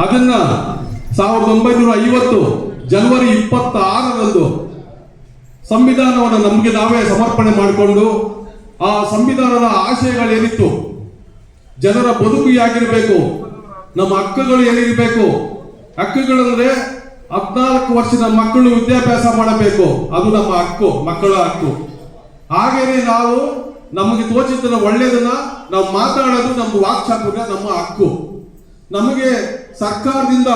ಅದನ್ನ 1950 ಜನವರಿ 26ರಂದು ಸಂವಿಧಾನವನ್ನು ನಮಗೆ ನಾವೇ ಸಮರ್ಪಣೆ ಮಾಡಿಕೊಂಡು ಆ ಸಂವಿಧಾನದ ಆಶಯಗಳೇನಿತ್ತು, ಜನರ ಬದುಕು ಹೇಗಿರಬೇಕು, ನಮ್ಮ ಹಕ್ಕುಗಳು ಏನಿರಬೇಕು, ಹಕ್ಕುಗಳಂದ್ರೆ 14 ವರ್ಷದ ಮಕ್ಕಳು ವಿದ್ಯಾಭ್ಯಾಸ ಮಾಡಬೇಕು, ಅದು ನಮ್ಮ ಹಕ್ಕು, ಮಕ್ಕಳ ಹಕ್ಕು. ಹಾಗೇನೆ ನಾವು ನಮಗೆ ತೋಚಿದ್ದನ್ನ ಒಳ್ಳೆಯದನ್ನ ನಾವು ಮಾತಾಡೋದು ನಮ್ಮ ವಾಕ್ಚಾತುರ್ಯ, ನಮ್ಮ ಹಕ್ಕು. ನಮಗೆ ಸರ್ಕಾರದಿಂದ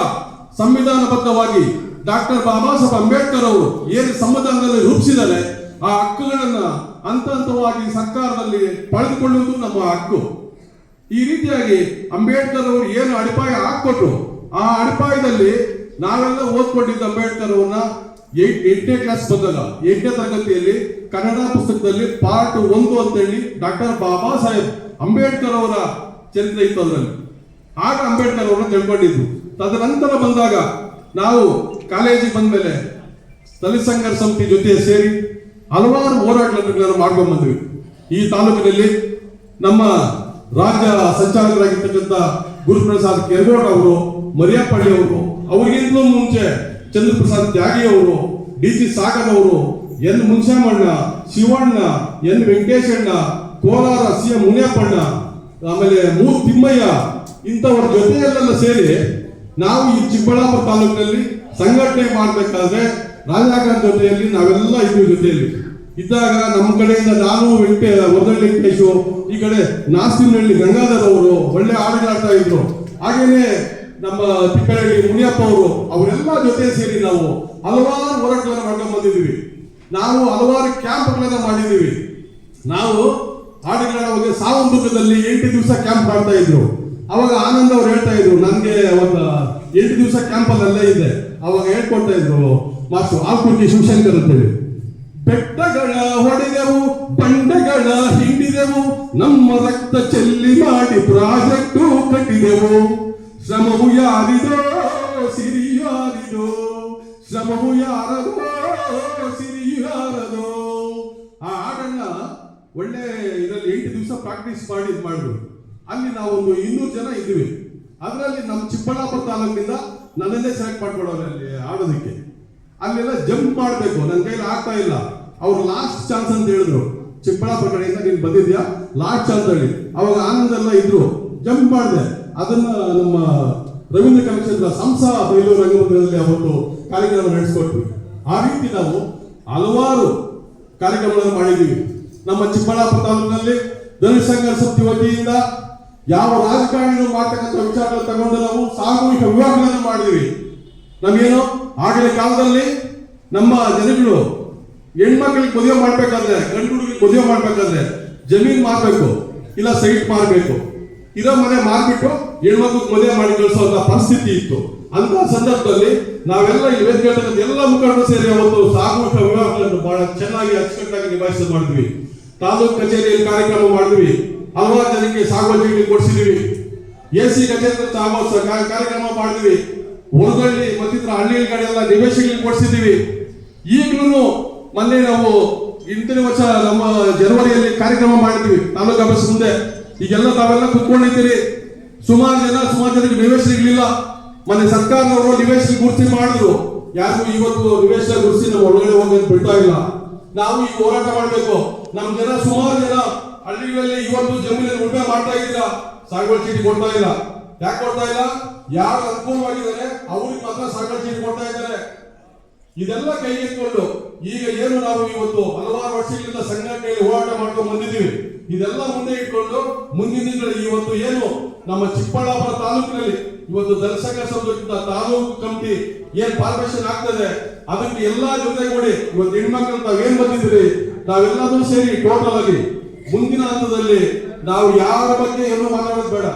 ಸಂವಿಧಾನಬದ್ಧವಾಗಿ ಡಾಕ್ಟರ್ ಬಾಬಾ ಸಾಹೇಬ್ ಅಂಬೇಡ್ಕರ್ ಅವರು ಏನು ಸಂವಿಧಾನದಲ್ಲಿ ರೂಪಿಸಿದರೆ ಆ ಹಕ್ಕುಗಳನ್ನ ಹಂತ ಹಂತವಾಗಿ ಸರ್ಕಾರದಲ್ಲಿ ಪಡೆದುಕೊಳ್ಳುವುದು ನಮ್ಮ ಹಕ್ಕು. ಈ ರೀತಿಯಾಗಿ ಅಂಬೇಡ್ಕರ್ ಅವರು ಏನು ಅಡಿಪಾಯ ಹಾಕೊಟ್ರು, ಆ ಅಡಿಪಾಯದಲ್ಲಿ ನಾವೆಲ್ಲ ಓದ್ಕೊಂಡಿದ್ದ ಅಂಬೇಡ್ಕರ್ ಅವ್ರನ್ನ 8ನೇ ಕ್ಲಾಸ್ ಬಂದಾಗ 8ನೇ ತರಗತಿಯಲ್ಲಿ ಕನ್ನಡ ಪುಸ್ತಕದಲ್ಲಿ ಪಾರ್ಟ್ 1 ಅಂತೇಳಿ ಡಾಕ್ಟರ್ ಬಾಬಾ ಸಾಹೇಬ್ ಅಂಬೇಡ್ಕರ್ ಅವರ ಚರಿತ್ರೆ ಇತ್ತು ಅದರಲ್ಲಿ. ಆಗ ಅಂಬೇಡ್ಕರ್ ಅವರನ್ನು ತಿಳ್ಕೊಂಡಿದ್ದು. ತದನಂತರ ಬಂದಾಗ ನಾವು ಕಾಲೇಜಿಗೆ ಬಂದ ಮೇಲೆ ದಲಿತ ಸಂಘರ್ಷ ಸಮಿತಿ ಜೊತೆ ಸೇರಿ ಹಲವಾರು ಹೋರಾಟಗಳನ್ನು ಮಾಡ್ಕೊಂಡು ಬಂದ್ವಿ. ಈ ತಾಲೂಕಿನಲ್ಲಿ ನಮ್ಮ ರಾಜ್ಯ ಸಂಚಾಲಕರಾಗಿರ್ತಕ್ಕಂಥ ಗುರುಪ್ರಸಾದ್ ಕೆರಗೋಡ್ ಅವರು, ಮರಿಯಪ್ಪಳ್ಳಿ ಅವರು, ಅವರಿಗಿಂತಲೂ ಮುಂಚೆ ಚಂದ್ರಪ್ರಸಾದ್ ತ್ಯಾಗಿ ಅವರು, DC ಸಾಗರ್ ಅವರು, ಎನ್ ಮುನ್ಸಾಮಣ್ಣ, ಶಿವಣ್ಣ, ಎನ್ ವೆಂಕಟೇಶಣ್ಣ, ಕೋಲಾರ CM ಮುನಿಯಪ್ಪಣ್ಣ, ಆಮೇಲೆ ಮೂರ್ ತಿಮ್ಮಯ್ಯ, ಇಂಥವ್ರ ಜೊತೆಯಲ್ಲೆಲ್ಲ ಸೇರಿ ನಾವು ಈ ಚಿಕ್ಕಬಳ್ಳಾಪುರ ತಾಲೂಕಿನಲ್ಲಿ ಸಂಘಟನೆ ಮಾಡಬೇಕಾದ್ರೆ ರಾಜಾಕಾಂತ್ ಜೊತೆಯಲ್ಲಿ ನಾವೆಲ್ಲ ಇದ್ವಿ. ಜೊತೆಯಲ್ಲಿ ಇದ್ದಾಗ ನಮ್ಮ ಕಡೆಯಿಂದ ನಾನು ವರದಳ್ಳಿ ವೆಂಕಟೇಶು, ಈ ಕಡೆ ನಾಸ್ತಿನಹಳ್ಳಿ ಗಂಗಾಧರ್ ಅವರು ಒಳ್ಳೆ ಆಟಗಾಡ್ತಾ ಇದ್ರು. ಹಾಗೇನೆ ನಮ್ಮ ತಿಕ್ಕಳಹಳ್ಳಿ ಮುನಿಯಪ್ಪ ಅವರು, ಅವರೆಲ್ಲ ಜೊತೆ ಸೇರಿ ನಾವು ಹಲವಾರು ಹೋರಾಟಗಳನ್ನು ಮಾಡ್ಕೊಂಡು ಬಂದಿದ್ದೀವಿ. ನಾವು ಹಲವಾರು ಕ್ಯಾಂಪ್ಗಳನ್ನ ಮಾಡಿದ್ದೀವಿ. ನಾವು ಆಟಗಾಡ ಬಗ್ಗೆ ಸಾವಂದುರ್ಗದಲ್ಲಿ 8 ದಿವಸ ಕ್ಯಾಂಪ್ ಮಾಡ್ತಾ ಇದ್ರು. ಅವಾಗ ಆನಂದ್ ಅವ್ರು ಹೇಳ್ತಾ ಇದ್ರು, ನನಗೆ ಒಂದು 8 ದಿವಸ ಕ್ಯಾಂಪಲ್ಲೇ ಇದೆ. ಅವಾಗ ಹೇಳ್ಕೊಡ್ತಾ ಇದ್ರು ಮಾಸ್ಟರ್ ಆಲ್ಕುರ್ತಿ ಶಿವಶಂಕರ್ ಅಂತೇಳಿ, ಬೆಟ್ಟಗಳ ಹೊಡೆದೆವು, ಬಂಡೆಗಳ ಹಿಂಡಿದೆವು, ನಮ್ಮ ರಕ್ತ ಚೆಲ್ಲಿ ಮಾಡಿ ಪ್ರಾಜೆಕ್ಟು ಕಟ್ಟಿದೆವು, ಶ್ರಮವು ಯಾರಿದೋ ಸಿರಿಯು ಯಾರಿದೋ, ಶ್ರಮವು ಯಾರದೋ ಸಿರಿಯು ಯಾರದೋ. ಆ ಹಾಡನ್ನ ಒಳ್ಳೆ ಇದರಲ್ಲಿ 8 ದಿವಸ ಪ್ರಾಕ್ಟೀಸ್ ಮಾಡಿದ್ರು. ಅಲ್ಲಿ ನಾವೊಂದು 200 ಜನ ಇದ್ವಿ. ಅದರಲ್ಲಿ ನಮ್ಮ ಚಿಕ್ಕಬಳ್ಳಾಪುರ ತಾಲೂಕಿನಿಂದ ನನ್ನನ್ನೇ ಸೆಲೆಕ್ಟ್ ಮಾಡ್ಕೊಡೋರು ಅಲ್ಲಿ ಆಡೋದಕ್ಕೆ. ಅಲ್ಲೆಲ್ಲ ಜಂಪ್ ಮಾಡಬೇಕು, ನನ್ನ ಕೈಲಿ ಆಗ್ತಾ ಇಲ್ಲ. ಅವ್ರು ಲಾಸ್ಟ್ ಚಾನ್ಸ್ ಅಂತ ಹೇಳಿದ್ರು, ಚಿಕ್ಕಬಳ್ಳಾಪುರ ಕಡೆಯಿಂದ ನೀನು ಬಂದಿದ್ಯಾ ಲಾಸ್ಟ್ ಚಾನ್ಸ್ ಹೇಳಿ. ಅವಾಗ ಆನಂದ್ ಎಲ್ಲ ಇದ್ರು, ಜಂಪ್ ಮಾಡಿದೆ. ಅದನ್ನ ನಮ್ಮ ರವೀಂದ್ರ ಕಲಾಕ್ಷೇತ್ರ ಸಂಸಾ ಬೈಲೂರು ರಂಗಮಂದಿರದಲ್ಲಿ ಅವತ್ತು ಕಾರ್ಯಕ್ರಮ ನಡೆಸಿಕೊಟ್ವಿ. ಆ ರೀತಿ ನಾವು ಹಲವಾರು ಕಾರ್ಯಕ್ರಮಗಳನ್ನು ಮಾಡಿದ್ದೀವಿ. ನಮ್ಮ ಚಿಕ್ಕಬಳ್ಳಾಪುರ ತಾಲೂಕಿನಲ್ಲಿ ದಲಿತ ಸಂಘರ್ಷ ಸಮಿತಿ ವತಿಯಿಂದ ಯಾವ ರಾಜಕಾರಣಿಗಳು ಮಾಡ್ತಕ್ಕಂಥ ವಿಚಾರಗಳನ್ನು ತಗೊಂಡು ನಾವು ಸಾಮೂಹಿಕ ವಿವಾಹಗಳನ್ನು ಮಾಡಿದ್ವಿ. ನಮಗೇನು ಆಗಿನ ಕಾಲದಲ್ಲಿ ನಮ್ಮ ಜನಗಳು ಹೆಣ್ಮಕ್ಳಿಗೆ ಮದುವೆ ಮಾಡ್ಬೇಕಾದ್ರೆ, ಗಂಡು ಹುಡುಗಿಗೆ ಮದುವೆ ಮಾಡ್ಬೇಕಾದ್ರೆ ಜಮೀನ್ ಮಾರ್ಬೇಕು, ಇಲ್ಲ ಸೈಟ್ ಮಾರ್ಬೇಕು, ಇರೋ ಮನೆ ಮಾರ್ಬಿಟ್ಟು ಹೆಣ್ಮಕ್ಳಿಗೆ ಮದುವೆ ಮಾಡಿ ಕಳಿಸುವಂತ ಪರಿಸ್ಥಿತಿ ಇತ್ತು. ಅಂತ ಸಂದರ್ಭದಲ್ಲಿ ನಾವೆಲ್ಲ ಈ ವೇದಿಕೆ ಎಲ್ಲ ಮುಖಂಡರು ಸೇರಿ ಅವತ್ತು ಸಾಮೂಹಿಕ ವಿವಾಹಗಳನ್ನು ಬಹಳ ಚೆನ್ನಾಗಿ ಅಚ್ಚುಕಟ್ಟಾಗಿ ನಿಭಾಯಿಸಿ ಮಾಡಿದ್ವಿ. ತಾಲೂಕು ಕಚೇರಿಯಲ್ಲಿ ಕಾರ್ಯಕ್ರಮ ಮಾಡಿದ್ವಿ. ಹಲವಾರು ಜನಕ್ಕೆ ಸಾಗುವಳಿಕೆ ಕೊಡಿಸಿದ್ವಿ. AC ಕಚೇರಿ ಕಾರ್ಯಕ್ರಮ ಮಾಡಿದ್ವಿ. ಹೊರಗಳ್ಳಿ ಮತ್ತಿತರ ಹಳ್ಳಿಗಳೆಲ್ಲ ನಿವೇಶಗಳಿಗೆ ಕೊಡಿಸಿದ್ದೀವಿ. ಈಗಲೂ ಮೊನ್ನೆ ನಾವು ಇಂದಿನ ವರ್ಷ ನಮ್ಮ ಜನವರಿಯಲ್ಲಿ ಕಾರ್ಯಕ್ರಮ ಮಾಡಿದ್ವಿ ತಾಲೂಕು ಆಫೀಸ್ ಮುಂದೆ. ಈಗೆಲ್ಲ ತಾವೆಲ್ಲ ಕುತ್ಕೊಂಡಿದ್ದೀರಿ. ಸುಮಾರು ಜನಕ್ಕೆ ನಿವೇಶನಗಳಿಲ್ಲ. ಮೊನ್ನೆ ಸರ್ಕಾರದವರು ನಿವೇಶನ ಗುರುತಿ ಮಾಡಿದ್ರು. ಯಾರು ಇವತ್ತು ನಿವೇಶನ ಗುರುತಿ ನಾವು ಒಳಗಡೆ ಹೋಗೋದು ಬಿಡ್ತಾ ಇಲ್ಲ. ನಾವು ಈಗ ಹೋರಾಟ ಮಾಡಬೇಕು. ನಮ್ಮ ಜನ ಸುಮಾರು ಜನ ಹಳ್ಳಿಗಳಲ್ಲಿ ಇವತ್ತು ಜಮೀನಲ್ಲಿ ಉಳ್ಮೆ ಮಾಡ್ತಾ ಇದ್ದೀರ, ಸಾಗುವಳಿ ಚೀಟಿ ಕೊಡ್ತಾ ಇಲ್ಲ. ಯಾಕೆ ಕೊಡ್ತಾ ಇಲ್ಲ? ಯಾರು ಅನುಕೂಲವಾಗಿದ್ದಾರೆ ಅವ್ರಿಗೆ ಮಾತ್ರ ಸಾಗುವಳಿ ಚೀಟಿ ಕೊಡ್ತಾ ಇದ್ದಾರೆ. ಇದೆಲ್ಲ ಕೈಗೆತ್ತಿಕೊಂಡು ಈಗ ಏನು ನಾವು ಇವತ್ತು ಹಲವಾರು ವರ್ಷಗಳಿಂದ ಸಂಘಟನೆಯಲ್ಲಿ ಹೋರಾಟ ಮಾಡ್ಕೊಂಡು ಬಂದಿದ್ದೀವಿ. ಇದೆಲ್ಲ ಮುಂದೆ ಇಟ್ಕೊಂಡು ಮುಂದಿನ ದಿನಗಳಲ್ಲಿ ಇವತ್ತು ಏನು ನಮ್ಮ ಚಿಕ್ಕಬಳ್ಳಾಪುರ ತಾಲೂಕಿನಲ್ಲಿ ಇವತ್ತು ದಲಿತ ಸಂಘರ್ಷ ಸಮಿತಿ ತಾಲೂಕು ಕಮಿಟಿ ಏನ್ ಫಾರ್ಮೇಶನ್ ಆಗ್ತದೆ, ಅದಕ್ಕೆ ಎಲ್ಲಾ ಜೊತೆಗೂಡಿ ಇವತ್ತು ಹೆಣ್ಮಕ್ಳು ತಾವೇನ್ ಬಂದಿದ್ದೀರಿ, ನಾವೆಲ್ಲರೂ ಸೇರಿ ಟೋಟಲ್ ಆಗಿ ಮುಂದಿನ ಹಂತದಲ್ಲಿ ನಾವು ಯಾರ ಬಗ್ಗೆ ಏನು ಮಾತಾಡೋದು ಬೇಡ.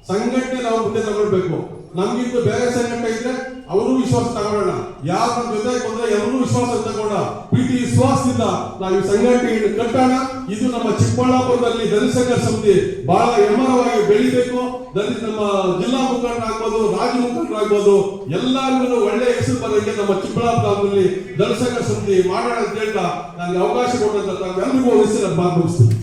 ಸಂಘಟನೆ ನಾವು ಮುಂದೆ ತಗೊಳ್ಬೇಕು. ನಮ್ಗಿಂತ ಬೇರೆ ಸಂಘಟನೆ ಇದ್ರೆ ಅವರು ವಿಶ್ವಾಸ ತಗೊಳ್ಳೋಣ. ಯಾರು ನಮ್ಮ ಜೊತೆ ಬಂದ್ರೆ ಎಲ್ಲರೂ ವಿಶ್ವಾಸ ತಗೊಂಡ ಪ್ರೀತಿ ವಿಶ್ವಾಸದಿಂದ ನಾವು ಈ ಸಂಘಟನೆ ಕಟ್ಟೋಣ. ಇದು ನಮ್ಮ ಚಿಕ್ಕಬಳ್ಳಾಪುರದಲ್ಲಿ ದಲಿತ ಸಂಘರ್ಷ ಸಮಿತಿ ಬಹಳ ಹೆಮ್ಮರವಾಗಿ ಬೆಳಿಬೇಕು. ನಮ್ಮ ಜಿಲ್ಲಾ ಮುಖಂಡರಾಗ್ಬೋದು, ರಾಜ್ಯ ಮುಖಂಡರಾಗ್ಬೋದು, ಎಲ್ಲರಿಗೂ ಒಳ್ಳೆ ಹೆಸರು ಬರೋಕ್ಕೆ ನಮ್ಮ ಚಿಕ್ಕಬಳ್ಳಾಪುರದಲ್ಲಿ ದಲಿತ ಸಂಘರ್ಷ ಸಮಿತಿ ಮಾಡೋಣ ಅಂತ ಹೇಳ್ತಾ ನನಗೆ ಅವಕಾಶ ಕೊಟ್ಟಂತ ಎಲ್ಲರಿಗೂ ಹೆಸರು ಭಾಗವಹಿಸ್ತೀನಿ.